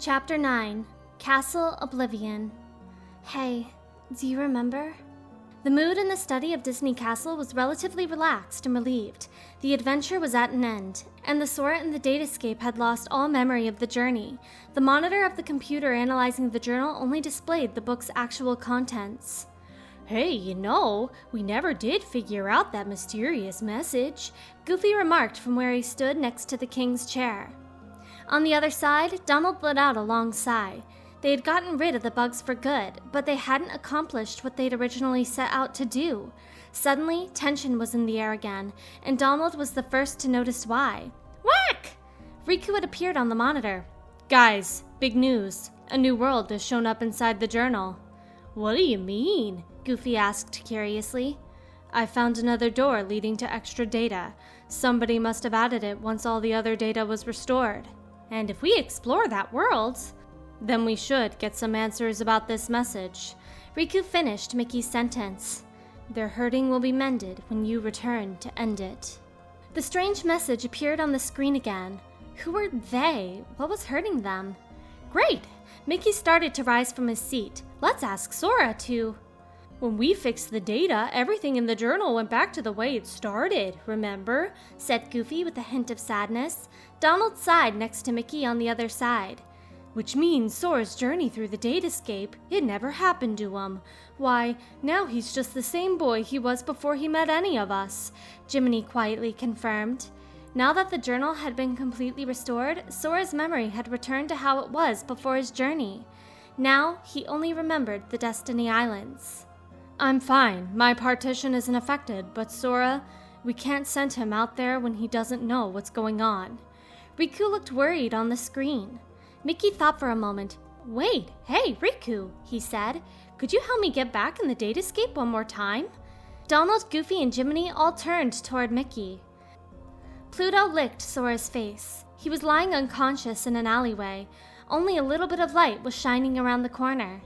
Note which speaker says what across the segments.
Speaker 1: Chapter 9, Castle Oblivion. Hey, do you remember? The mood in the study of Disney Castle was relatively relaxed and relieved. The adventure was at an end, and the Sora in the datascape had lost all memory of the journey. The monitor of the computer analyzing the journal only displayed the book's actual contents.
Speaker 2: Hey, we never did figure out that mysterious message,
Speaker 1: Goofy remarked from where he stood next to the king's chair. On the other side, Donald let out a long sigh. They had gotten rid of the bugs for good, but they hadn't accomplished what they'd originally set out to do. Suddenly, tension was in the air again, and Donald was the first to notice why. Whack! Riku had appeared on the monitor.
Speaker 2: Guys, big news. A new world has shown up inside the journal.
Speaker 1: What do you mean? Goofy asked curiously.
Speaker 2: I found another door leading to extra data. Somebody must have added it once all the other data was restored.
Speaker 1: And if we explore that world,
Speaker 2: then we should get some answers about this message.
Speaker 1: Riku finished Mickey's sentence.
Speaker 2: Their hurting will be mended when you return to end it.
Speaker 1: The strange message appeared on the screen again. Who were they? What was hurting them? Great! Mickey started to rise from his seat. Let's ask Sora to...
Speaker 2: When we fixed the data, everything in the journal went back to the way it started, remember?
Speaker 1: Said Goofy with a hint of sadness. Donald sighed next to Mickey on the other side.
Speaker 2: Which means Sora's journey through the datascape, it never happened to him. Why, now he's just the same boy he was before he met any of us,
Speaker 1: Jiminy quietly confirmed. Now that the journal had been completely restored, Sora's memory had returned to how it was before his journey. Now, he only remembered the Destiny Islands.
Speaker 2: I'm fine. My partition isn't affected, but Sora, we can't send him out there when he doesn't know what's going on.
Speaker 1: Riku looked worried on the screen. Mickey thought for a moment. Wait, hey, Riku, he said. Could you help me get back in the datascape one more time? Donald, Goofy, and Jiminy all turned toward Mickey. Pluto licked Sora's face. He was lying unconscious in an alleyway. Only a little bit of light was shining around the corner.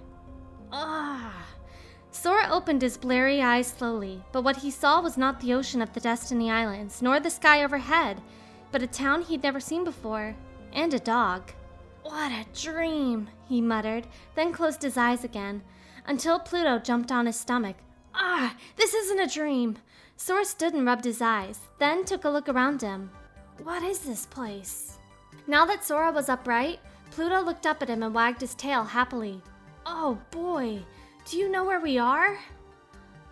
Speaker 1: Sora opened his blurry eyes slowly, but what he saw was not the ocean of the Destiny Islands, nor the sky overhead, but a town he'd never seen before, and a dog. What a dream, he muttered, then closed his eyes again, until Pluto jumped on his stomach. This isn't a dream. Sora stood and rubbed his eyes, then took a look around him. What is this place? Now that Sora was upright, Pluto looked up at him and wagged his tail happily. Oh boy, do you know where we are?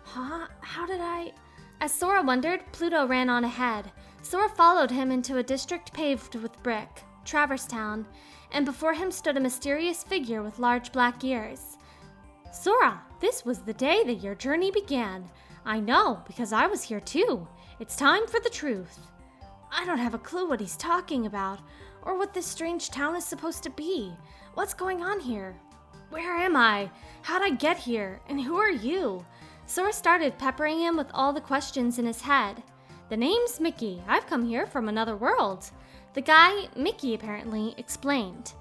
Speaker 1: Huh? How did I... As Sora wondered, Pluto ran on ahead. Sora followed him into a district paved with brick, Traverse Town, and before him stood a mysterious figure with large black ears.
Speaker 2: Sora, this was the day that your journey began. I know, because I was here too. It's time for the truth.
Speaker 1: I don't have a clue what he's talking about, or what this strange town is supposed to be. What's going on here? Where am I? How'd I get here? And who are you? Sora started peppering him with all the questions in his head.
Speaker 2: The name's Mickey. I've come here from another world.
Speaker 1: The guy, Mickey apparently, explained.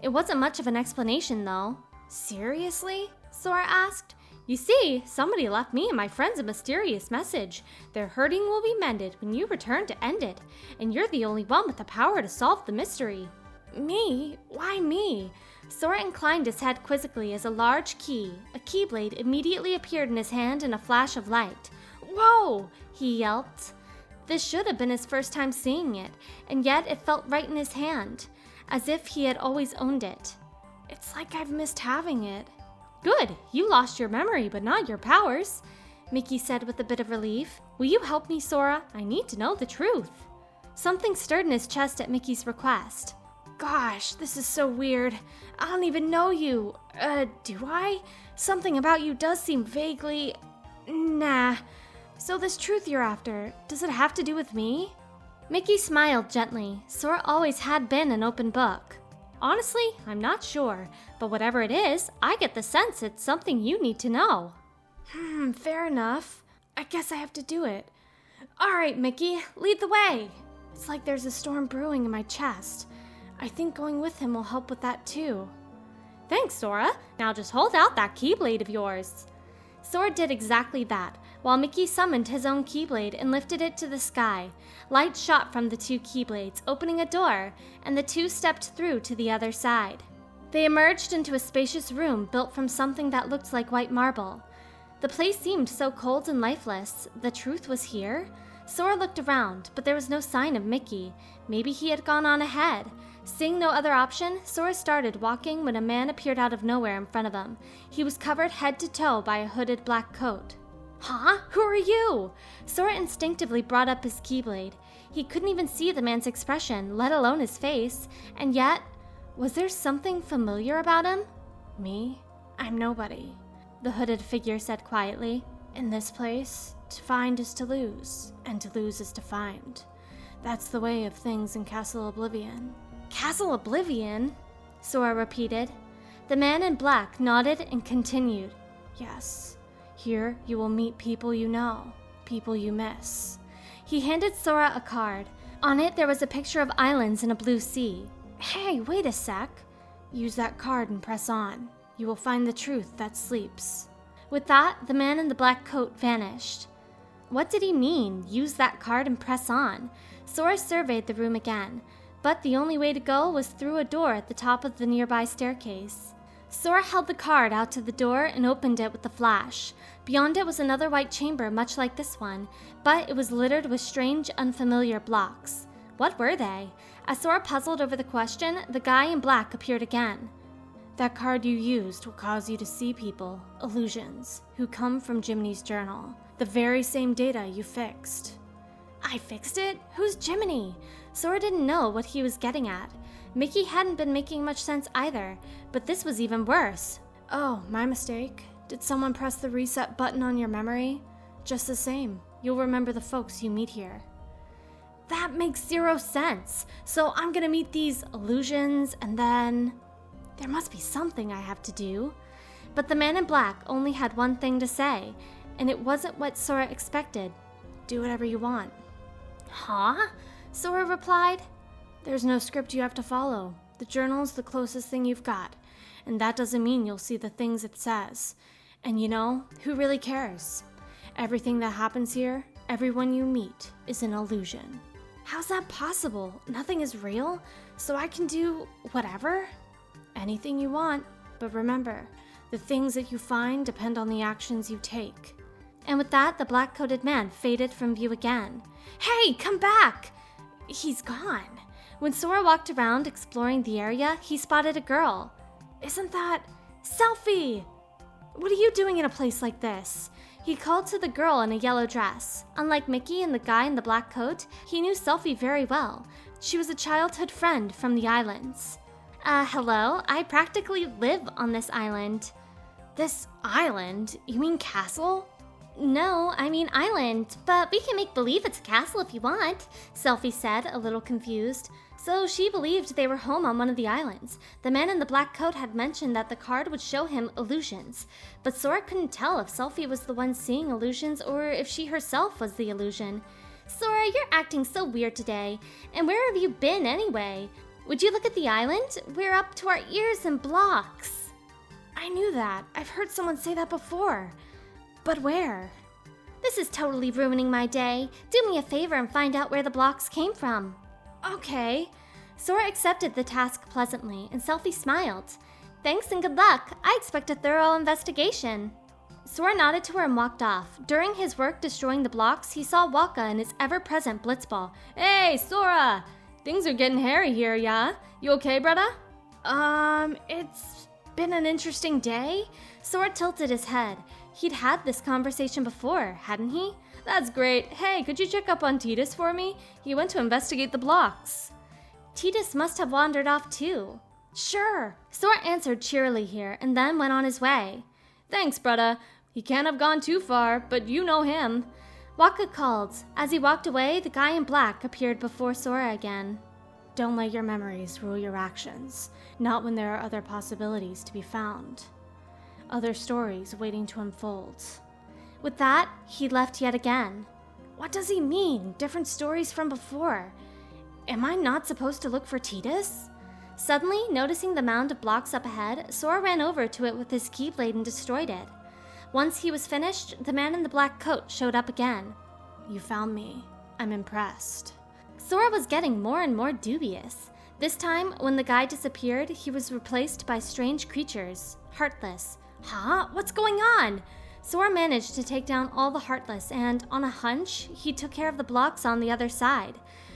Speaker 1: It wasn't much of an explanation, though. Seriously? Sora asked.
Speaker 2: You see, somebody left me and my friends a mysterious message. Their hurting will be mended when you return to end it, and you're the only one with the power to solve the mystery.
Speaker 1: Me? Why me? Sora inclined his head quizzically as a large key, a keyblade, immediately appeared in his hand in a flash of light. Whoa! He yelped. This should have been his first time seeing it, and yet it felt right in his hand, as if he had always owned it. It's like I've missed having it.
Speaker 2: Good, you lost your memory, but not your powers,
Speaker 1: Mickey said with a bit of relief.
Speaker 2: Will you help me, Sora? I need to know the truth.
Speaker 1: Something stirred in his chest at Mickey's request. Gosh, this is so weird. I don't even know you. Do I? Something about you does seem vaguely... Nah. So this truth you're after, does it have to do with me? Mickey smiled gently. Sora always had been an open book.
Speaker 2: Honestly, I'm not sure, but whatever it is, I get the sense it's something you need to know.
Speaker 1: Fair enough. I guess I have to do it. All right, Mickey, lead the way. It's like there's a storm brewing in my chest. I think going with him will help with that too.
Speaker 2: Thanks, Sora. Now just hold out that keyblade of yours.
Speaker 1: Sora did exactly that, while Mickey summoned his own keyblade and lifted it to the sky. Light shot from the two keyblades, opening a door, and the two stepped through to the other side. They emerged into a spacious room built from something that looked like white marble. The place seemed so cold and lifeless. The truth was here? Sora looked around, but there was no sign of Mickey. Maybe he had gone on ahead. Seeing no other option, Sora started walking when a man appeared out of nowhere in front of him. He was covered head to toe by a hooded black coat. Huh? Who are you? Sora instinctively brought up his Keyblade. He couldn't even see the man's expression, let alone his face. And yet, was there something familiar about him? Me? I'm nobody, the hooded figure said quietly. In this place, to find is to lose, and to lose is to find. That's the way of things in Castle Oblivion. Castle Oblivion? Sora repeated. The man in black nodded and continued. Yes, here you will meet people you know, people you miss. He handed Sora a card. On it there was a picture of islands in a blue sea. Hey, wait a sec. Use that card and press on. You will find the truth that sleeps. With that, the man in the black coat vanished. What did he mean, use that card and press on? Sora surveyed the room again, but the only way to go was through a door at the top of the nearby staircase. Sora held the card out to the door and opened it with a flash. Beyond it was another white chamber much like this one, but it was littered with strange, unfamiliar blocks. What were they? As Sora puzzled over the question, the guy in black appeared again. That card you used will cause you to see people, illusions, who come from Jiminy's journal. The very same data you fixed. I fixed it? Who's Jiminy? Sora didn't know what he was getting at. Mickey hadn't been making much sense either, but this was even worse. Oh, my mistake. Did someone press the reset button on your memory? Just the same, you'll remember the folks you meet here. That makes zero sense. So I'm gonna meet these illusions and then... There must be something I have to do. But the man in black only had one thing to say, and it wasn't what Sora expected. Do whatever you want. Huh? Sora replied. There's no script you have to follow. The journal's the closest thing you've got, and that doesn't mean you'll see the things it says. And you know, who really cares? Everything that happens here, everyone you meet, is an illusion. How's that possible? Nothing is real? So I can do whatever? Anything you want, but remember, the things that you find depend on the actions you take. And with that, the black-coated man faded from view again. Hey, come back! He's gone. When Sora walked around exploring the area, he spotted a girl. Isn't that... Selfie! What are you doing in a place like this? He called to the girl in a yellow dress. Unlike Mickey and the guy in the black coat, he knew Selfie very well. She was a childhood friend from the islands. Hello? I practically live on this island. This island? You mean castle? No, I mean island, but we can make believe it's a castle if you want, Selfie said, a little confused. So she believed they were home on one of the islands. The man in the black coat had mentioned that the card would show him illusions, but Sora couldn't tell if Selfie was the one seeing illusions or if she herself was the illusion. Sora, you're acting so weird today. And where have you been anyway? Would you look at the island? We're up to our ears in blocks. I knew that. I've heard someone say that before. But where? This is totally ruining my day. Do me a favor and find out where the blocks came from. Okay. Sora accepted the task pleasantly, and Selfie smiled. Thanks and good luck. I expect a thorough investigation. Sora nodded to her and walked off. During his work destroying the blocks, he saw Waka and his ever-present Blitzball. Hey, Sora! Things are getting hairy here, yeah? You okay, brother? It's been an interesting day? Sora tilted his head. He'd had this conversation before, hadn't he? That's great. Hey, could you check up on Tidus for me? He went to investigate the blocks. Tidus must have wandered off too. Sure. Sora answered cheerily here and then went on his way. Thanks, brother. He can't have gone too far, but you know him. Waka called. As he walked away, the guy in black appeared before Sora again. Don't let your memories rule your actions, not when there are other possibilities to be found. Other stories waiting to unfold. With that, he left yet again. What does he mean? Different stories from before. Am I not supposed to look for Tidus? Suddenly, noticing the mound of blocks up ahead, Sora ran over to it with his keyblade and destroyed it. Once he was finished, the man in the black coat showed up again. You found me. I'm impressed. Sora was getting more and more dubious. This time, when the guy disappeared, he was replaced by strange creatures, heartless. Huh? What's going on? Sora managed to take down all the heartless, and on a hunch, he took care of the blocks on the other side.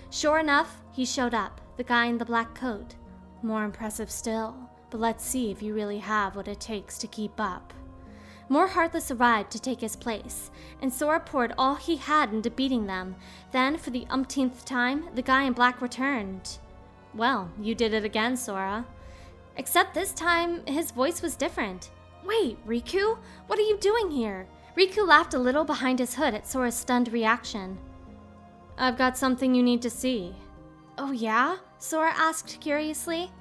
Speaker 1: Sure enough, he showed up, the guy in the black coat. More impressive still, but let's see if you really have what it takes to keep up. More heartless arrived to take his place, and Sora poured all he had into beating them. Then, for the umpteenth time, the guy in black returned. Well, you did it again, Sora. Except this time, his voice was different. Wait, Riku? What are you doing here? Riku laughed a little behind his hood at Sora's stunned reaction. I've got something you need to see. Oh yeah? Sora asked curiously.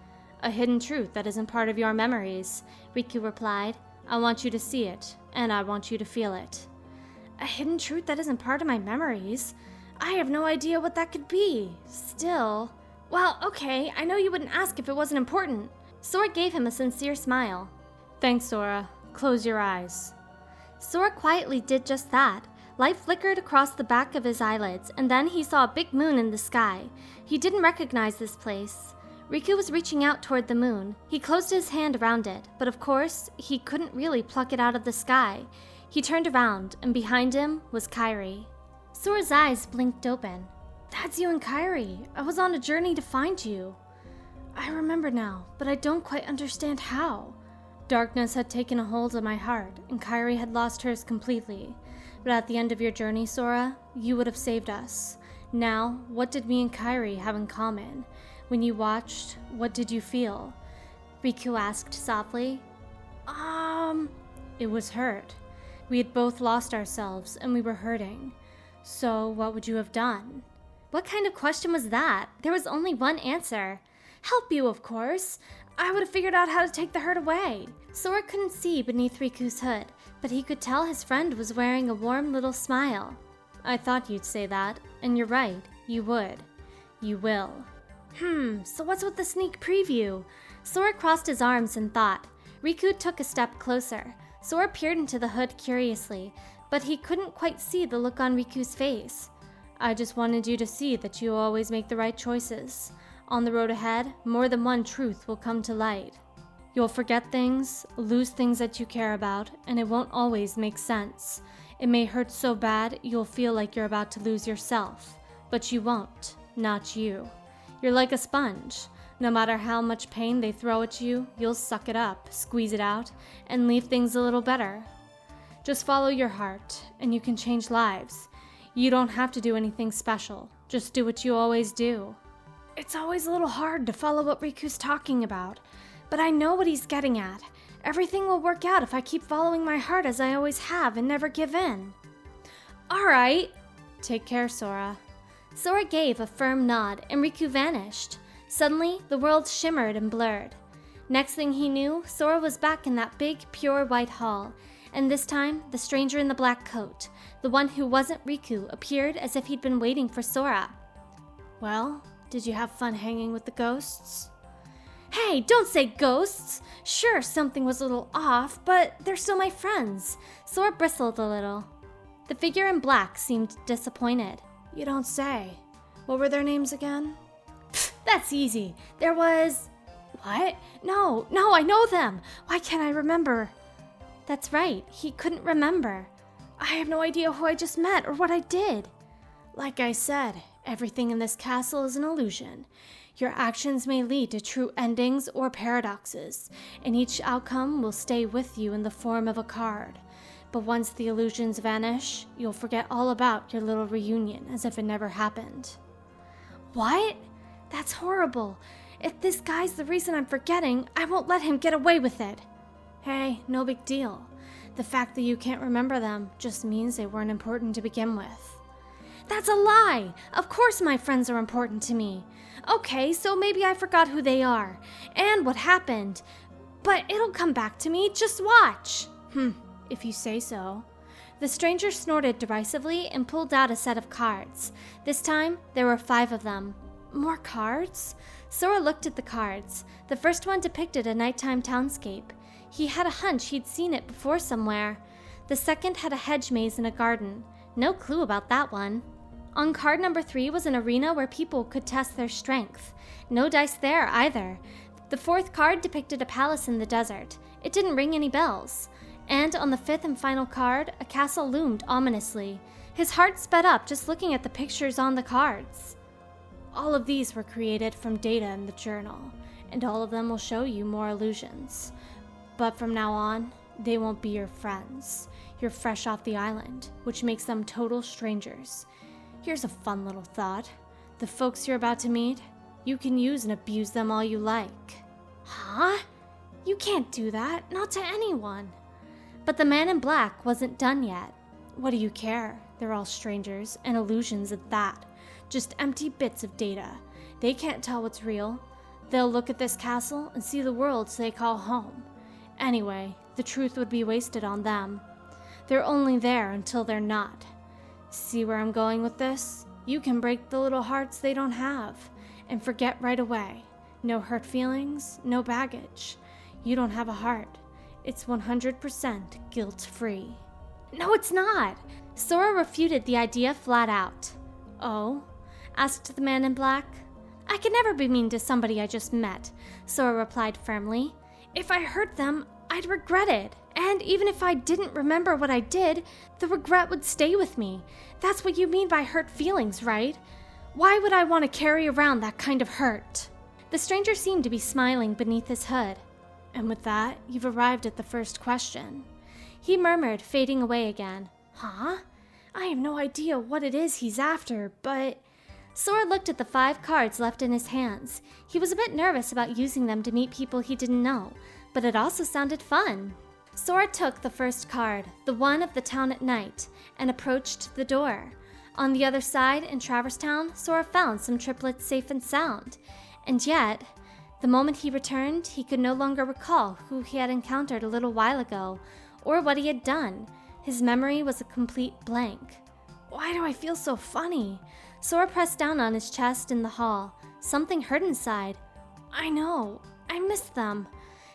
Speaker 1: A hidden truth that isn't part of your memories, Riku replied. I want you to see it, and I want you to feel it. A hidden truth that isn't part of my memories? I have no idea what that could be. Still... Well, okay, I know you wouldn't ask if it wasn't important. Sora gave him a sincere smile. Thanks, Sora. Close your eyes. Sora quietly did just that. Light flickered across the back of his eyelids, and then he saw a big moon in the sky. He didn't recognize this place. Riku was reaching out toward the moon. He closed his hand around it, but of course, he couldn't really pluck it out of the sky. He turned around, and behind him was Kairi. Sora's eyes blinked open. That's you and Kairi. I was on a journey to find you. I remember now, but I don't quite understand how. Darkness had taken a hold of my heart, and Kairi had lost hers completely. But at the end of your journey, Sora, you would have saved us. Now, what did me and Kairi have in common? When you watched, what did you feel? Riku asked softly. It was hurt. We had both lost ourselves, and we were hurting. So, what would you have done? What kind of question was that? There was only one answer. Help you, of course. I would have figured out how to take the hurt away. Sora couldn't see beneath Riku's hood, but he could tell his friend was wearing a warm little smile. I thought you'd say that, and you're right, you would. You will. So what's with the sneak preview? Sora crossed his arms in thought. Riku took a step closer. Sora peered into the hood curiously, but he couldn't quite see the look on Riku's face. I just wanted you to see that you always make the right choices. On the road ahead, more than one truth will come to light. You'll forget things, lose things that you care about, and it won't always make sense. It may hurt so bad you'll feel like you're about to lose yourself, but you won't, not you. You're like a sponge. No matter how much pain they throw at you, you'll suck it up, squeeze it out, and leave things a little better. Just follow your heart, and you can change lives. You don't have to do anything special. Just do what you always do. It's always a little hard to follow what Riku's talking about, but I know what he's getting at. Everything will work out if I keep following my heart as I always have and never give in. All right. Take care, Sora. Sora gave a firm nod, and Riku vanished. Suddenly, the world shimmered and blurred. Next thing he knew, Sora was back in that big, pure white hall, and this time, the stranger in the black coat, the one who wasn't Riku, appeared as if he'd been waiting for Sora. Well, did you have fun hanging with the ghosts? Hey, don't say ghosts! Sure, something was a little off, but they're still my friends. Sora bristled a little. The figure in black seemed disappointed. You don't say. What were their names again? Pfft, that's easy. There was... What? No, I know them. Why can't I remember? That's right, he couldn't remember. I have no idea who I just met or what I did. Like I said, everything in this castle is an illusion. Your actions may lead to true endings or paradoxes, and each outcome will stay with you in the form of a card. But once the illusions vanish, you'll forget all about your little reunion as if it never happened. What? That's horrible. If this guy's the reason I'm forgetting, I won't let him get away with it. Hey, no big deal. The fact that you can't remember them just means they weren't important to begin with. That's a lie! Of course my friends are important to me. Okay, so maybe I forgot who they are, and what happened. But it'll come back to me, just watch. If you say so. The stranger snorted derisively and pulled out a set of cards. This time, there were 5 of them. More cards? Sora looked at the cards. The first one depicted a nighttime townscape. He had a hunch he'd seen it before somewhere. The second had a hedge maze in a garden. No clue about that one. On card number 3 was an arena where people could test their strength. No dice there either. The 4th card depicted a palace in the desert. It didn't ring any bells. And on the 5th and final card, a castle loomed ominously. His heart sped up just looking at the pictures on the cards. All of these were created from data in the journal, and all of them will show you more illusions. But from now on, they won't be your friends. You're fresh off the island, which makes them total strangers. Here's a fun little thought. The folks you're about to meet, you can use and abuse them all you like.
Speaker 2: Huh? You can't do that, not to anyone.
Speaker 1: But the man in black wasn't done yet. What do you care? They're all strangers, and illusions at that. Just empty bits of data. They can't tell what's real. They'll look at this castle and see the worlds they call home. Anyway, the truth would be wasted on them. They're only there until they're not. See where I'm going with this? You can break the little hearts they don't have, and forget right away. No hurt feelings, no baggage. You don't have a heart. It's 100% guilt-free.
Speaker 2: No, it's not.
Speaker 1: Sora refuted the idea flat out. Oh? Asked the man in black.
Speaker 2: I could never be mean to somebody I just met, Sora replied firmly. If I hurt them, I'd regret it. And even if I didn't remember what I did, the regret would stay with me. That's what you mean by hurt feelings, right? Why would I want to carry around that kind of hurt?
Speaker 1: The stranger seemed to be smiling beneath his hood. And with that, you've arrived at the first question. He murmured, fading away again.
Speaker 2: Huh? I have no idea what it is he's after, but...
Speaker 1: Sora looked at the 5 cards left in his hands. He was a bit nervous about using them to meet people he didn't know, but it also sounded fun. Sora took the first card, the one of the town at night, and approached the door. On the other side, in Traverse Town, Sora found some triplets safe and sound. And yet, the moment he returned, he could no longer recall who he had encountered a little while ago, or what he had done. His memory was a complete blank.
Speaker 2: Why do I feel so funny?
Speaker 1: Sora pressed down on his chest in the hall. Something hurt inside.
Speaker 2: I know. I miss them.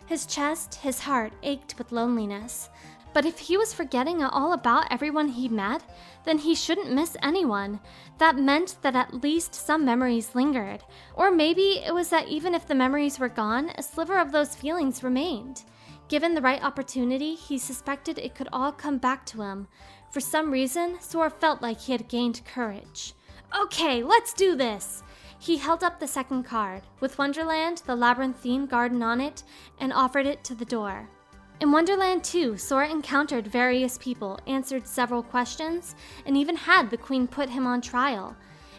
Speaker 1: His chest, his heart ached with loneliness. But if he was forgetting all about everyone he met, then he shouldn't miss anyone. That meant that at least some memories lingered. Or maybe it was that even if the memories were gone, a sliver of those feelings remained. Given the right opportunity, he suspected it could all come back to him. For some reason, Sora felt like he had gained courage.
Speaker 2: Okay, let's do this!
Speaker 1: He held up the second card, with Wonderland, the labyrinthine garden on it, and offered it to the door. In Wonderland 2, Sora encountered various people, answered several questions, and even had the Queen put him on trial.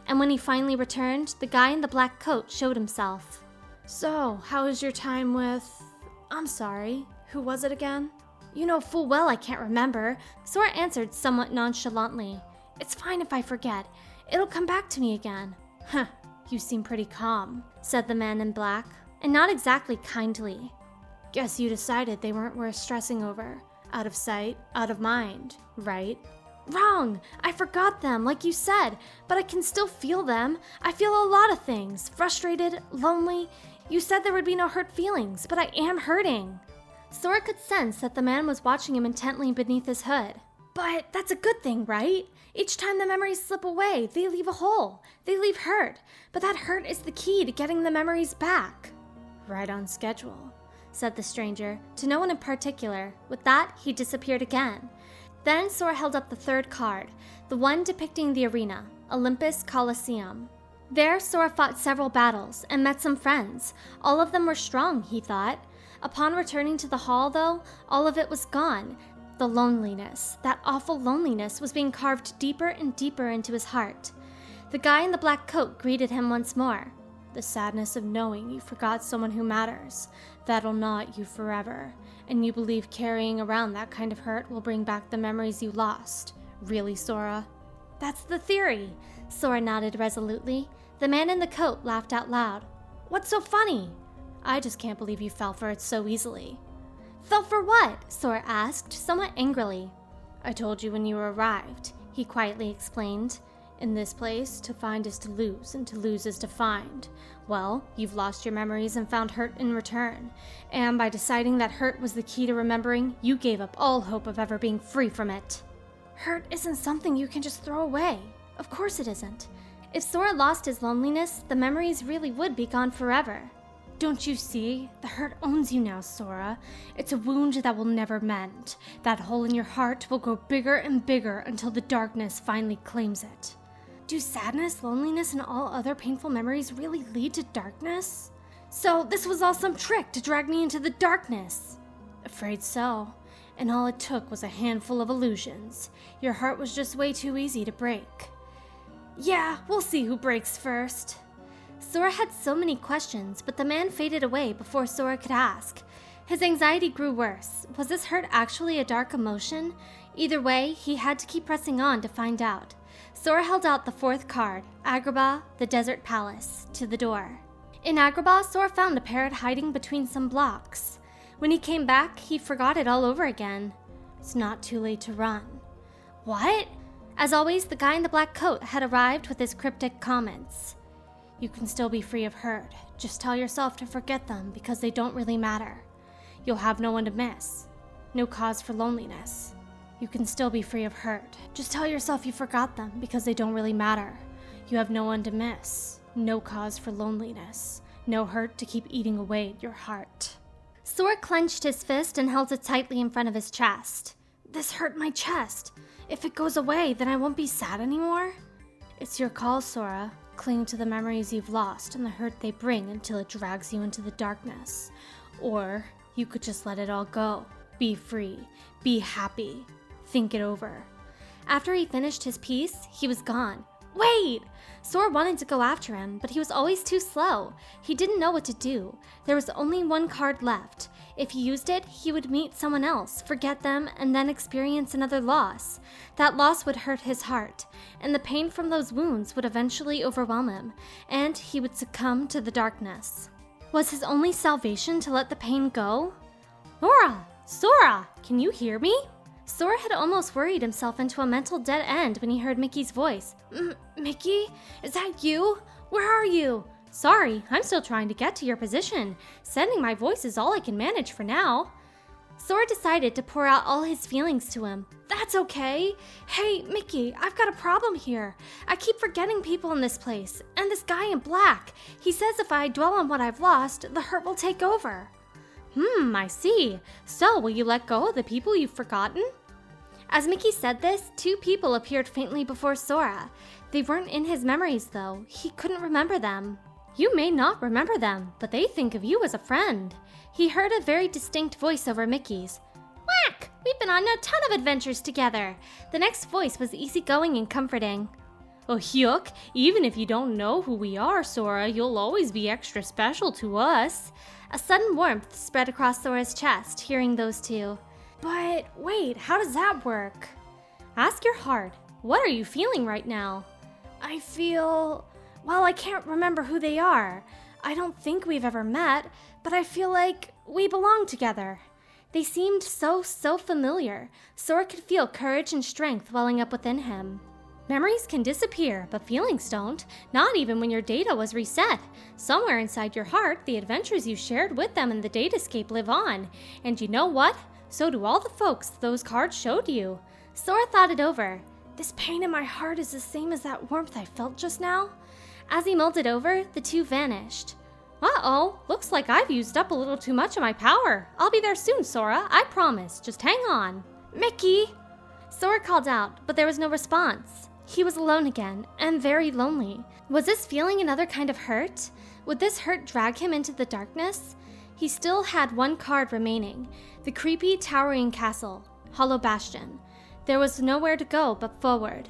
Speaker 1: And when he finally returned, the guy in the black coat showed himself.
Speaker 2: So, how was your time with... I'm sorry, who was it again?
Speaker 1: You know full well I can't remember, Sora answered somewhat nonchalantly.
Speaker 2: It's fine if I forget. It'll come back to me again.
Speaker 1: Huh, you seem pretty calm, said the man in black, and not exactly kindly. Guess you decided they weren't worth stressing over. Out of sight, out of mind, right?
Speaker 2: Wrong! I forgot them, like you said, but I can still feel them. I feel a lot of things. Frustrated, lonely. You said there would be no hurt feelings, but I am hurting.
Speaker 1: Sora could sense that the man was watching him intently beneath his hood.
Speaker 2: But that's a good thing, right? Each time the memories slip away, they leave a hole. They leave hurt. But that hurt is the key to getting the memories back.
Speaker 1: Right on schedule, said the stranger, to no one in particular. With that, he disappeared again. Then Sora held up the third card, the one depicting the arena, Olympus Coliseum. There, Sora fought several battles and met some friends. All of them were strong, he thought. Upon returning to the hall, though, all of it was gone. The loneliness, that awful loneliness, was being carved deeper and deeper into his heart. The guy in the black coat greeted him once more. The sadness of knowing you forgot someone who matters. That'll gnaw at you forever. And you believe carrying around that kind of hurt will bring back the memories you lost. Really, Sora?
Speaker 2: That's the theory.
Speaker 1: Sora nodded resolutely. The man in the coat laughed out loud.
Speaker 2: What's so funny?
Speaker 1: I just can't believe you fell for it so easily.
Speaker 2: Fell for what?
Speaker 1: Sora asked, somewhat angrily. I told you when you arrived, he quietly explained. In this place, to find is to lose, and to lose is to find. Well, you've lost your memories and found hurt in return. And by deciding that hurt was the key to remembering, you gave up all hope of ever being free from it.
Speaker 2: Hurt isn't something you can just throw away. Of course it isn't. If Sora lost his loneliness, the memories really would be gone forever. Don't you see? The hurt owns you now, Sora. It's a wound that will never mend. That hole in your heart will grow bigger and bigger until the darkness finally claims it. Do sadness, loneliness, and all other painful memories really lead to darkness? So this was all some trick to drag me into the darkness? Afraid so. And all it took was a handful of illusions. Your heart was just way too easy to break. Yeah, we'll see who breaks first. Sora had so many questions, but the man faded away before Sora could ask. His anxiety grew worse. Was this hurt actually a dark emotion? Either way, he had to keep pressing on to find out. Sora held out the fourth card, Agrabah, the Desert Palace, to the door. In Agrabah, Sora found a parrot hiding between some blocks. When he came back, he forgot it all over again. It's not too late to run. What? As always, the guy in the black coat had arrived with his cryptic comments. You can still be free of hurt. Just tell yourself to forget them because they don't really matter. You'll have no one to miss. No cause for loneliness. You can still be free of hurt. Just tell yourself you forgot them because they don't really matter. You have no one to miss. No cause for loneliness. No hurt to keep eating away at your heart. Sora clenched his fist and held it tightly in front of his chest. This hurt my chest. If it goes away, then I won't be sad anymore? It's your call, Sora. Cling to the memories you've lost and the hurt they bring until it drags you into the darkness. Or you could just let it all go. Be free. Be happy. Think it over. After he finished his piece, he was gone. Wait! Sora wanted to go after him, but he was always too slow. He didn't know what to do. There was only one card left. If he used it, he would meet someone else, forget them, and then experience another loss. That loss would hurt his heart, and the pain from those wounds would eventually overwhelm him, and he would succumb to the darkness. Was his only salvation to let the pain go? Sora, can you hear me? Sora had almost worried himself into a mental dead end when he heard Mickey's voice. Mickey? Is that you? Where are you? Sorry, I'm still trying to get to your position. Sending my voice is all I can manage for now. Sora decided to pour out all his feelings to him. That's okay. Hey, Mickey, I've got a problem here. I keep forgetting people in this place, and this guy in black. He says if I dwell on what I've lost, the hurt will take over. I see. So, will you let go of the people you've forgotten? As Mickey said this, two people appeared faintly before Sora. They weren't in his memories, though. He couldn't remember them. You may not remember them, but they think of you as a friend. He heard a very distinct voice over Mickey's. Whack! We've been on a ton of adventures together. The next voice was easygoing and comforting. Oh, yuck! Even if you don't know who we are, Sora, you'll always be extra special to us. A sudden warmth spread across Sora's chest, hearing those two. But wait, how does that work? Ask your heart. What are you feeling right now? I feel... well, I can't remember who they are. I don't think we've ever met, but I feel like we belong together. They seemed so familiar. Sora could feel courage and strength welling up within him. Memories can disappear, but feelings don't. Not even when your data was reset. Somewhere inside your heart, the adventures you shared with them in the datascape live on. And you know what? So do all the folks those cards showed you. Sora thought it over. This pain in my heart is the same as that warmth I felt just now. As he mulled it over, the two vanished. Uh-oh, looks like I've used up a little too much of my power. I'll be there soon, Sora, I promise. Just hang on. Mickey! Sora called out, but there was no response. He was alone again, and very lonely. Was this feeling another kind of hurt? Would this hurt drag him into the darkness? He still had one card remaining, the creepy, towering castle, Hollow Bastion. There was nowhere to go but forward.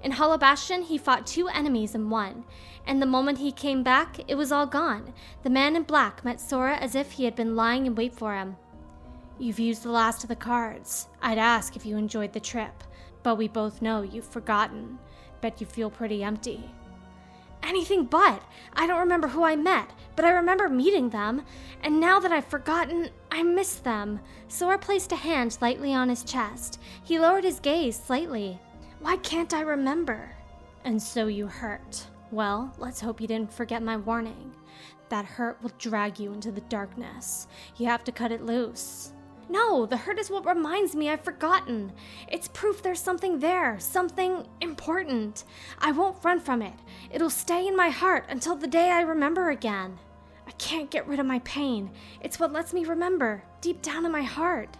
Speaker 2: In Hollow Bastion, he fought two enemies in one, and the moment he came back, it was all gone. The man in black met Sora as if he had been lying in wait for him. You've used the last of the cards. I'd ask if you enjoyed the trip. But we both know you've forgotten. Bet you feel pretty empty. Anything but! I don't remember who I met, but I remember meeting them, and now that I've forgotten, I miss them. Sora placed a hand lightly on his chest. He lowered his gaze slightly. Why can't I remember? And so you hurt. Well, let's hope you didn't forget my warning. That hurt will drag you into the darkness. You have to cut it loose. No, the hurt is what reminds me I've forgotten. It's proof there's something there, something important. I won't run from it. It'll stay in my heart until the day I remember again. I can't get rid of my pain. It's what lets me remember, deep down in my heart.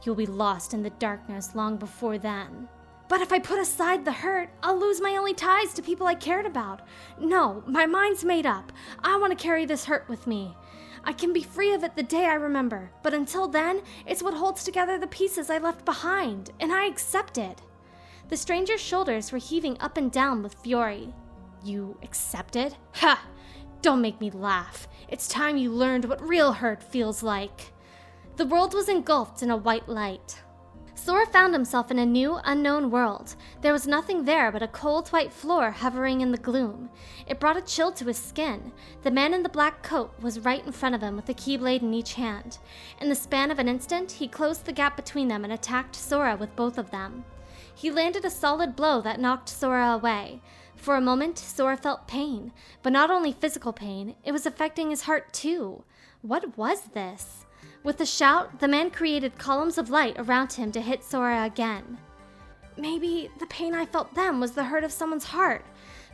Speaker 2: You'll be lost in the darkness long before then. But if I put aside the hurt, I'll lose my only ties to people I cared about. No, my mind's made up. I want to carry this hurt with me. I can be free of it the day I remember, but until then, it's what holds together the pieces I left behind, and I accept it. The stranger's shoulders were heaving up and down with fury. You accept it? Ha! Don't make me laugh. It's time you learned what real hurt feels like. The world was engulfed in a white light. Sora found himself in a new, unknown world. There was nothing there but a cold white floor hovering in the gloom. It brought a chill to his skin. The man in the black coat was right in front of him with a keyblade in each hand. In the span of an instant, he closed the gap between them and attacked Sora with both of them. He landed a solid blow that knocked Sora away. For a moment, Sora felt pain, but not only physical pain, it was affecting his heart too. What was this? With a shout, the man created columns of light around him to hit Sora again. Maybe the pain I felt then was the hurt of someone's heart,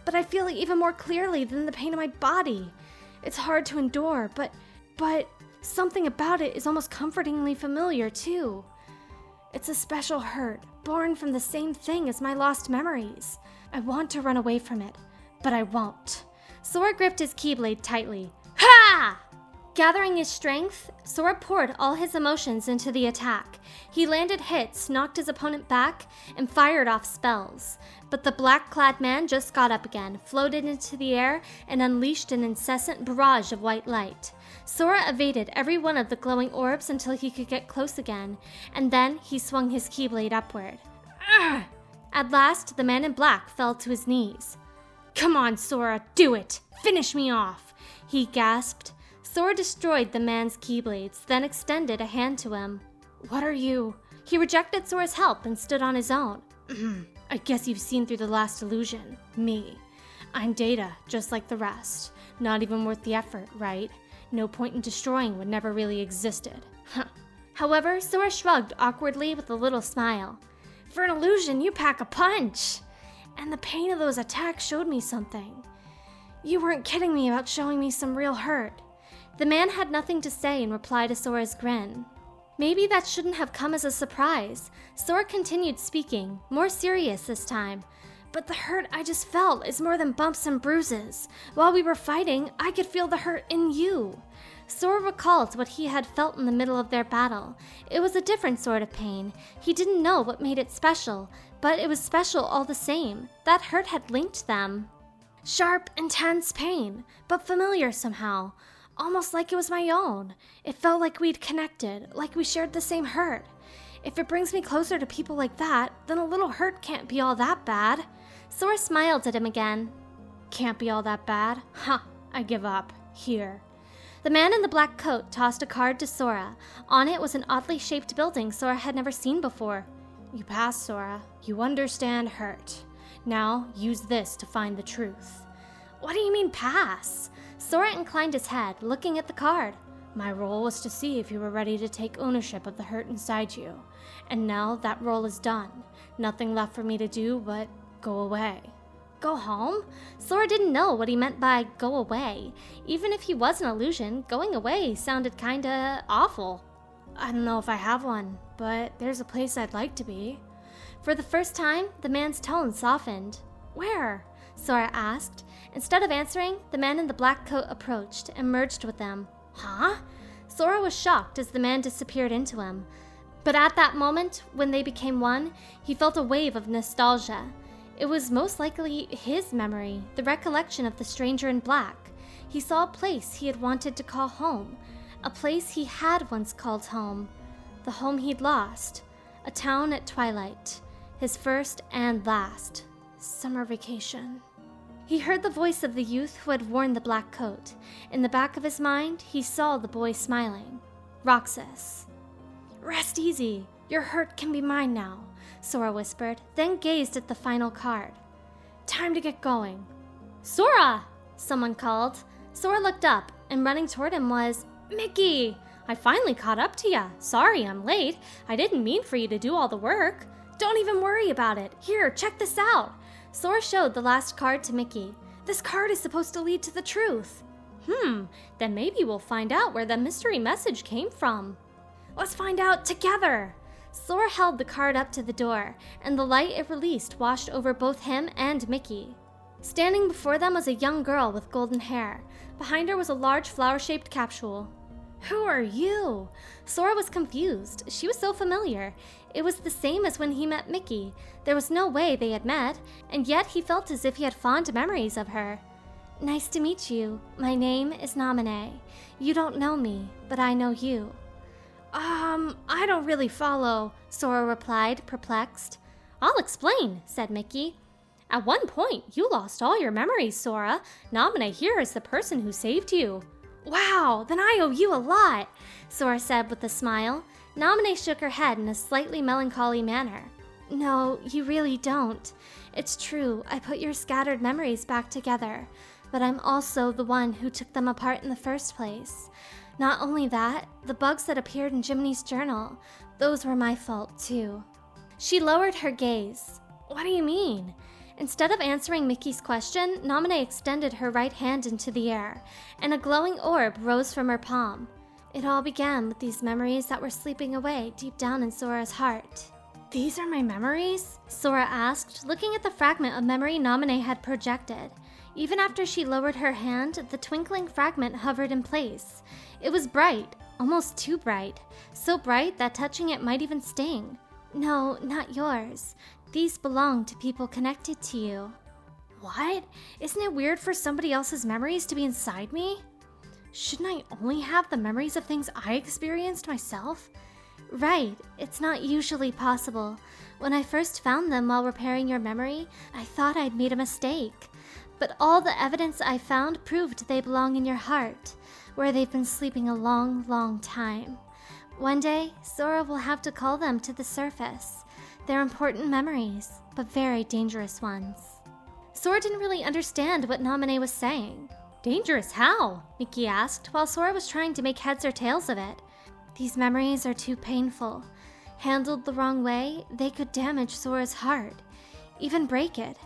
Speaker 2: but I feel it even more clearly than the pain in my body. It's hard to endure, but something about it is almost comfortingly familiar too. It's a special hurt, born from the same thing as my lost memories. I want to run away from it, but I won't. Sora gripped his keyblade tightly. Ha! Gathering his strength, Sora poured all his emotions into the attack. He landed hits, knocked his opponent back, and fired off spells. But the black-clad man just got up again, floated into the air, and unleashed an incessant barrage of white light. Sora evaded every one of the glowing orbs until he could get close again, and then he swung his keyblade upward. Arrgh! At last, the man in black fell to his knees. "Come on, Sora, do it! Finish me off!" he gasped. Sora destroyed the man's keyblades, then extended a hand to him. "What are you?" He rejected Sora's help and stood on his own. "I guess you've seen through the last illusion. Me. I'm Data, just like the rest. Not even worth the effort, right? No point in destroying what never really existed." However, Sora shrugged awkwardly with a little smile. "For an illusion, you pack a punch! And the pain of those attacks showed me something. You weren't kidding me about showing me some real hurt." The man had nothing to say in reply to Sora's grin. Maybe that shouldn't have come as a surprise. Sora continued speaking, more serious this time. "But the hurt I just felt is more than bumps and bruises. While we were fighting, I could feel the hurt in you." Sora recalled what he had felt in the middle of their battle. It was a different sort of pain. He didn't know what made it special, but it was special all the same. That hurt had linked them. Sharp, intense pain, but familiar somehow. Almost like it was my own. It felt like we'd connected, like we shared the same hurt. If it brings me closer to people like that, then a little hurt can't be all that bad. Sora smiled at him again. "Can't be all that bad? I give up. Here." The man in the black coat tossed a card to Sora. On it was an oddly shaped building Sora had never seen before. "You passed, Sora. You understand hurt. Now, use this to find the truth." "What do you mean, pass?" Sora inclined his head, looking at the card. "My role was to see if you were ready to take ownership of the hurt inside you. And now that role is done. Nothing left for me to do but go away." Go home? Sora didn't know what he meant by go away. Even if he was an illusion, going away sounded kinda awful. "I don't know if I have one, but there's a place I'd like to be." For the first time, the man's tone softened. "Where?" Sora asked. Instead of answering, the man in the black coat approached and merged with them. "Huh?" Sora was shocked as the man disappeared into him. But at that moment, when they became one, he felt a wave of nostalgia. It was most likely his memory, the recollection of the stranger in black. He saw a place he had wanted to call home, a place he had once called home, the home he'd lost, a town at twilight, his first and last summer vacation. He heard the voice of the youth who had worn the black coat. In the back of his mind, he saw the boy smiling. Roxas. "Rest easy. Your hurt can be mine now," Sora whispered, then gazed at the final card. "Time to get going." "Sora!" someone called. Sora looked up, and running toward him was Mickey!
Speaker 1: I finally caught up to ya. Sorry I'm late. I didn't mean for you to do all the work.
Speaker 2: Don't even worry about it. Here, check this out.
Speaker 1: Sora showed the last card to Mickey.
Speaker 2: This card is supposed to lead to the truth.
Speaker 1: Then maybe we'll find out where the mystery message came from.
Speaker 2: Let's find out together.
Speaker 1: Sora held the card up to the door, and the light it released washed over both him and Mickey. Standing before them was a young girl with golden hair. Behind her was a large flower-shaped capsule.
Speaker 2: Who are you?
Speaker 1: Sora was confused. She was so familiar. It was the same as when he met Mickey. There was no way they had met, and yet he felt as if he had fond memories of her.
Speaker 2: Nice to meet you. My name is Naminé. You don't know me, but I know you.
Speaker 1: I don't really follow, Sora replied, perplexed. I'll explain, said Mickey. At one point, you lost all your memories, Sora. Naminé here is the person who saved you.
Speaker 2: Wow, then I owe you a lot,
Speaker 1: Sora said with a smile. Naminé shook her head in a slightly melancholy manner.
Speaker 2: No, you really don't. It's true, I put your scattered memories back together, but I'm also the one who took them apart in the first place. Not only that, the bugs that appeared in Jiminy's journal, those were my fault too.
Speaker 1: She lowered her gaze.
Speaker 2: What do you mean?
Speaker 1: Instead of answering Mickey's question, Naminé extended her right hand into the air, and a glowing orb rose from her palm.
Speaker 2: It all began with these memories that were sleeping away deep down in Sora's heart.
Speaker 1: These are my memories? Sora asked, looking at the fragment of memory Naminé had projected. Even after she lowered her hand, the twinkling fragment hovered in place. It was bright, almost too bright, so bright that touching it might even sting.
Speaker 2: No, not yours. These belong to people connected to you.
Speaker 1: What? Isn't it weird for somebody else's memories to be inside me? Shouldn't I only have the memories of things I experienced myself?
Speaker 2: Right, it's not usually possible. When I first found them while repairing your memory, I thought I'd made a mistake. But all the evidence I found proved they belong in your heart, where they've been sleeping a long, long time. One day, Sora will have to call them to the surface. They're important memories, but very dangerous ones.
Speaker 1: Sora didn't really understand what Naminé was saying. Dangerous how? Mickey asked, while Sora was trying to make heads or tails of it.
Speaker 2: These memories are too painful. Handled the wrong way, they could damage Sora's heart, even break it.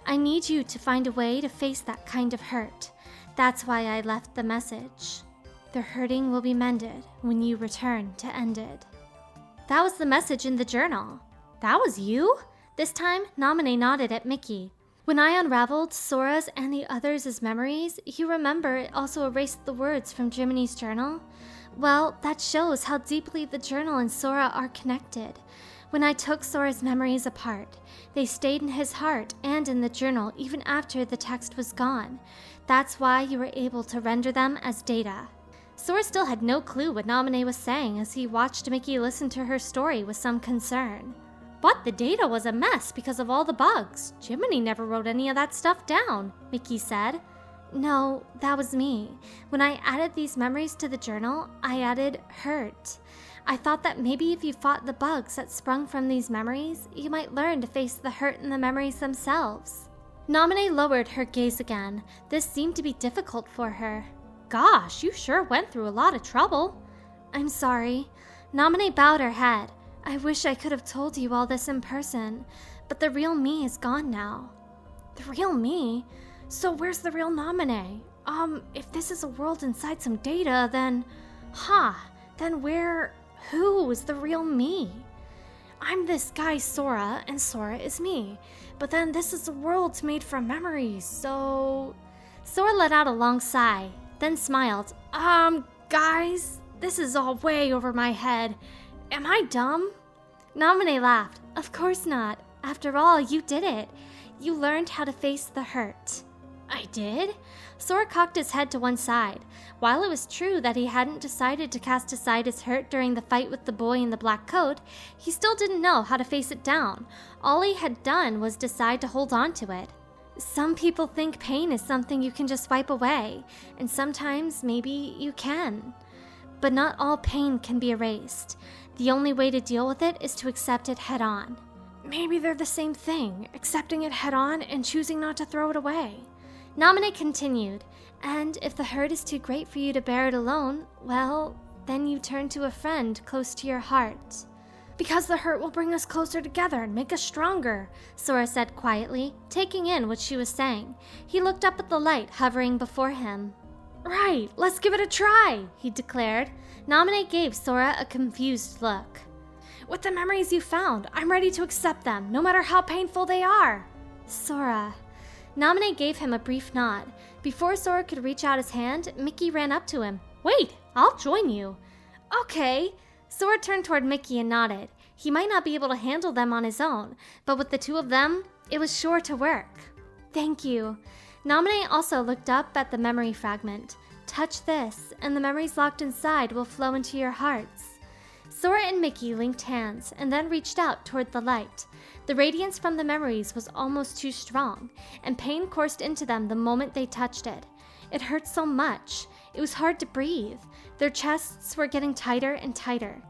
Speaker 2: I need you to find a way to face that kind of hurt. That's why I left the message. The hurting will be mended when you return to end it.
Speaker 1: That was the message in the journal. That was you? This time, Naminé nodded at Mickey.
Speaker 2: When I unraveled Sora's and the others' memories, you remember it also erased the words from Jiminy's journal? Well, that shows how deeply the journal and Sora are connected. When I took Sora's memories apart, they stayed in his heart and in the journal even after the text was gone. That's why you were able to render them as data.
Speaker 1: Sora still had no clue what Naminé was saying as he watched Mickey listen to her story with some concern. But the data was a mess because of all the bugs. Jiminy never wrote any of that stuff down, Mickey said.
Speaker 2: No, that was me. When I added these memories to the journal, I added hurt. I thought that maybe if you fought the bugs that sprung from these memories, you might learn to face the hurt in the memories themselves.
Speaker 1: Naminé lowered her gaze again. This seemed to be difficult for her. Gosh, you sure went through a lot of trouble.
Speaker 2: I'm sorry. Naminé bowed her head. I wish I could have told you all this in person, but the real me is gone now.
Speaker 1: The real me? So where's the real Naminé? If this is a world inside some data, then... Then who is the real me? I'm this guy Sora, and Sora is me. But then this is a world made from memories, so... Sora let out a long sigh, then smiled. Guys, this is all way over my head. Am I dumb?
Speaker 2: Naminé laughed. Of course not. After all, you did it. You learned how to face the hurt.
Speaker 1: I did? Sora cocked his head to one side. While it was true that he hadn't decided to cast aside his hurt during the fight with the boy in the black coat, he still didn't know how to face it down. All he had done was decide to hold on to it.
Speaker 2: Some people think pain is something you can just wipe away, and sometimes maybe you can. But not all pain can be erased. The only way to deal with it is to accept it head on.
Speaker 1: Maybe they're the same thing, accepting it head on and choosing not to throw it away.
Speaker 2: Naminé continued, and if the hurt is too great for you to bear it alone, well,
Speaker 1: Then you turn to a friend close to your heart.
Speaker 2: Because the hurt will bring us closer together and make us stronger,
Speaker 1: Sora said quietly, taking in what she was saying. He looked up at the light hovering before him.
Speaker 2: Right, let's give it a try,
Speaker 1: he declared. Naminé gave Sora a confused look.
Speaker 2: With the memories you found, I'm ready to accept them, no matter how painful they are.
Speaker 1: Sora. Naminé gave him a brief nod. Before Sora could reach out his hand, Mickey ran up to him. Wait, I'll join you.
Speaker 2: Okay.
Speaker 1: Sora turned toward Mickey and nodded. He might not be able to handle them on his own, but with the two of them, it was sure to work. Thank you. Naminé also looked up at the memory fragment. Touch this, and the memories locked inside will flow into your hearts. Sora and Mickey linked hands and then reached out toward the light. The radiance from the memories was almost too strong, and pain coursed into them the moment they touched it. It hurt so much. It was hard to breathe. Their chests were getting tighter and tighter.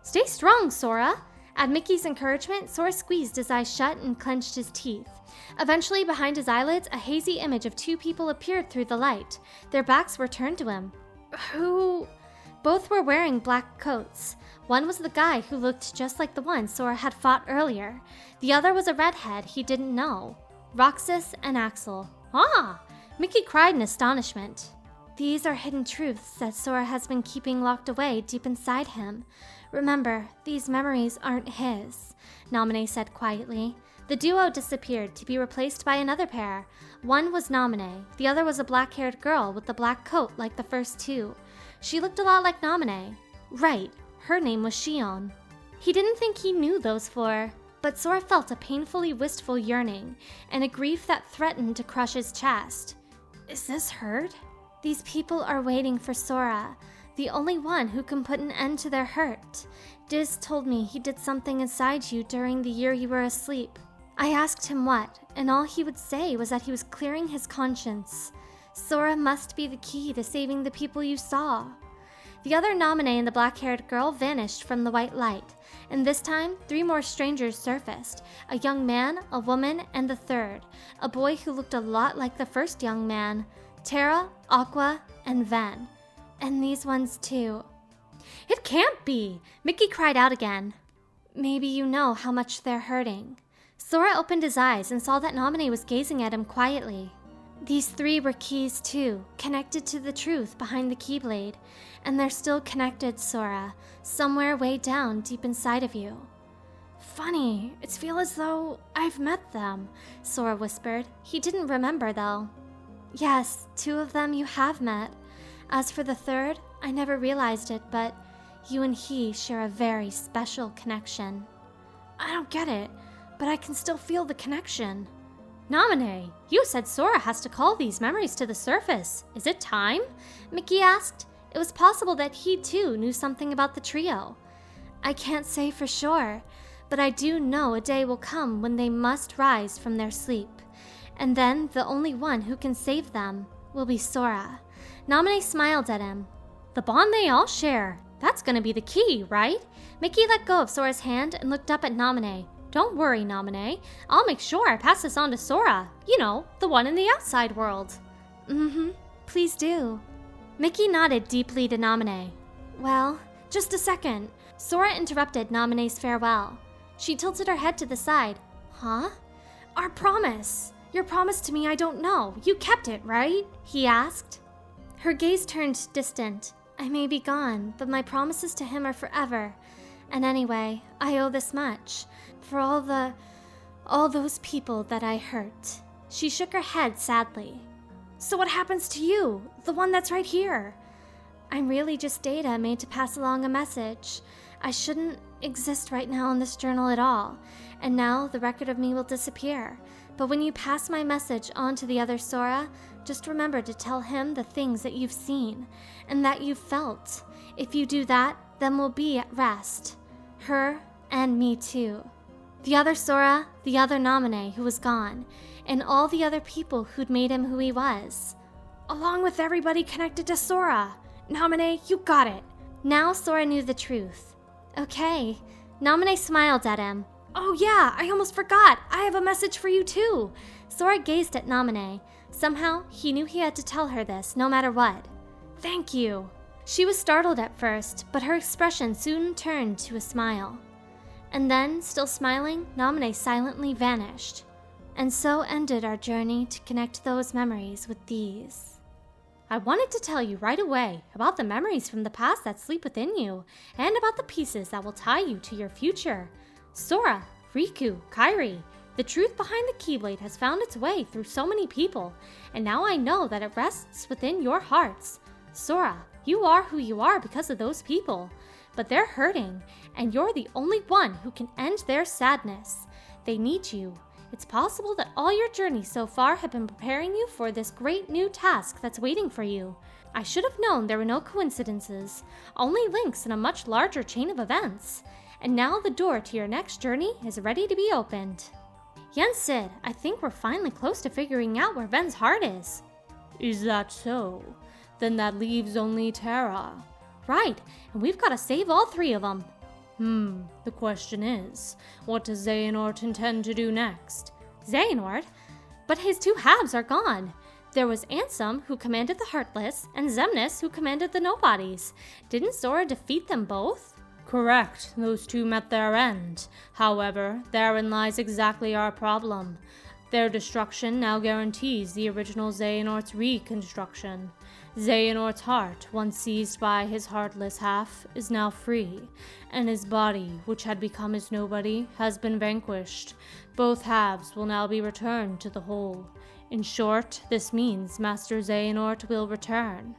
Speaker 1: Stay strong, Sora. At Mickey's encouragement, Sora squeezed his eyes shut and clenched his teeth. Eventually, behind his eyelids, a hazy image of two people appeared through the light. Their backs were turned to him.
Speaker 2: Who?
Speaker 1: Both were wearing black coats. One was the guy who looked just like the one Sora had fought earlier. The other was a redhead he didn't know. Roxas and Axel. Ah! Mickey cried in astonishment. These are hidden truths that Sora has been keeping locked away deep inside him. Remember, these memories aren't his, Naminé said quietly. The duo disappeared to be replaced by another pair. One was Naminé, the other was a black-haired girl with the black coat like the first two. She looked a lot like Naminé. Right, her name was Shion. He didn't think he knew those four, but Sora felt a painfully wistful yearning and a grief that threatened to crush his chest.
Speaker 2: Is this hurt?
Speaker 1: These people are waiting for Sora, the only one who can put an end to their hurt. Diz told me he did something inside you during the year you were asleep. I asked him what, and all he would say was that he was clearing his conscience. Sora must be the key to saving the people you saw. The other Naminé and the black-haired girl vanished from the white light, and this time 3 more strangers surfaced, a young man, a woman, and the third, a boy who looked a lot like the first young man, Terra, Aqua, and Ven. And these ones too. It can't be! Mickey cried out again. Maybe you know how much they're hurting. Sora opened his eyes and saw that Naminé was gazing at him quietly. These 3 were keys too, connected to the truth behind the Keyblade. And they're still connected, Sora, somewhere way down deep inside of you.
Speaker 2: Funny, it feels as though I've met them,
Speaker 1: Sora whispered. He didn't remember though. Yes, 2 of them you have met. As for the third, I never realized it, but you and he share a very special connection.
Speaker 2: I don't get it, but I can still feel the connection.
Speaker 1: Naminé, you said Sora has to call these memories to the surface. Is it time? Mickey asked. It was possible that he too knew something about the trio. I can't say for sure, but I do know a day will come when they must rise from their sleep. And then the only one who can save them will be Sora. Naminé smiled at him. The bond they all share. That's gonna be the key, right? Mickey let go of Sora's hand and looked up at Naminé. Don't worry, Naminé. I'll make sure I pass this on to Sora. You know, the one in the outside world. Please do. Mickey nodded deeply to Naminé. Well, just a second. Sora interrupted Naminé's farewell. She tilted her head to the side. Huh?
Speaker 2: Our promise. Your promise to me I don't know. You kept it, right?
Speaker 1: He asked. Her gaze turned distant. I may be gone, but my promises to him are forever. And anyway, I owe this much. For all those people that I hurt. She shook her head sadly.
Speaker 2: So what happens to you? The one that's right here?
Speaker 1: I'm really just data made to pass along a message. I shouldn't exist right now in this journal at all. And now the record of me will disappear. But when you pass my message on to the other Sora, just remember to tell him the things that you've seen and that you've felt. If you do that, then we'll be at rest. Her and me too. The other Sora, the other Naminé who was gone, and all the other people who'd made him who he was.
Speaker 2: Along with everybody connected to Sora. Naminé, you got it.
Speaker 1: Now Sora knew the truth. Okay. Naminé smiled at him.
Speaker 2: Oh yeah, I almost forgot. I have a message for you too.
Speaker 1: Sora gazed at Naminé. Somehow, he knew he had to tell her this, no matter what.
Speaker 2: Thank you.
Speaker 1: She was startled at first, but her expression soon turned to a smile. And then, still smiling, Naminé silently vanished. And so ended our journey to connect those memories with these. I wanted to tell you right away about the memories from the past that sleep within you, and about the pieces that will tie you to your future. Sora, Riku, Kairi, the truth behind the Keyblade has found its way through so many people, and now I know that it rests within your hearts. Sora, you are who you are because of those people, but they're hurting, and you're the only one who can end their sadness. They need you. It's possible that all your journeys so far have been preparing you for this great new task that's waiting for you. I should have known there were no coincidences, only links in a much larger chain of events. And now the door to your next journey is ready to be opened. Yen Sid, I think we're finally close to figuring out where Ven's heart is.
Speaker 2: Is that so? Then that leaves only Terra.
Speaker 1: Right, and we've got to save all three of them.
Speaker 2: The question is, what does Xehanort intend to do next?
Speaker 1: Xehanort? But his two halves are gone. There was Ansem, who commanded the Heartless, and Xemnas, who commanded the Nobodies. Didn't Sora defeat them both?
Speaker 2: Correct, those two met their end. However, therein lies exactly our problem. Their destruction now guarantees the original Xehanort's reconstruction. Xehanort's heart, once seized by his heartless half, is now free, and his body, which had become his nobody, has been vanquished. Both halves will now be returned to the whole. In short, this means Master Xehanort will return.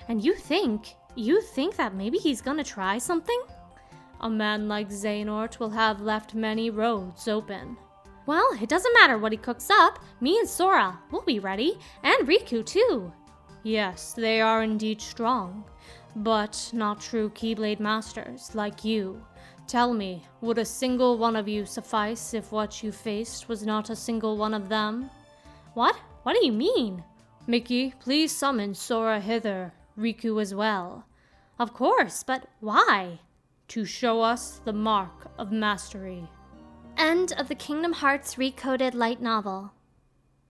Speaker 1: And you think that maybe he's gonna try something?
Speaker 2: A man like Xehanort will have left many roads open.
Speaker 1: Well, it doesn't matter what he cooks up. Me and Sora, we'll be ready, and Riku too.
Speaker 2: Yes, they are indeed strong, but not true Keyblade masters like you. Tell me, would a single one of you suffice if what you faced was not a single one of them?
Speaker 1: What? What do you mean?
Speaker 2: Mickey, please summon Sora hither, Riku as well.
Speaker 1: Of course, but why?
Speaker 2: To show us the mark of mastery.
Speaker 1: End of the Kingdom Hearts Recoded light novel.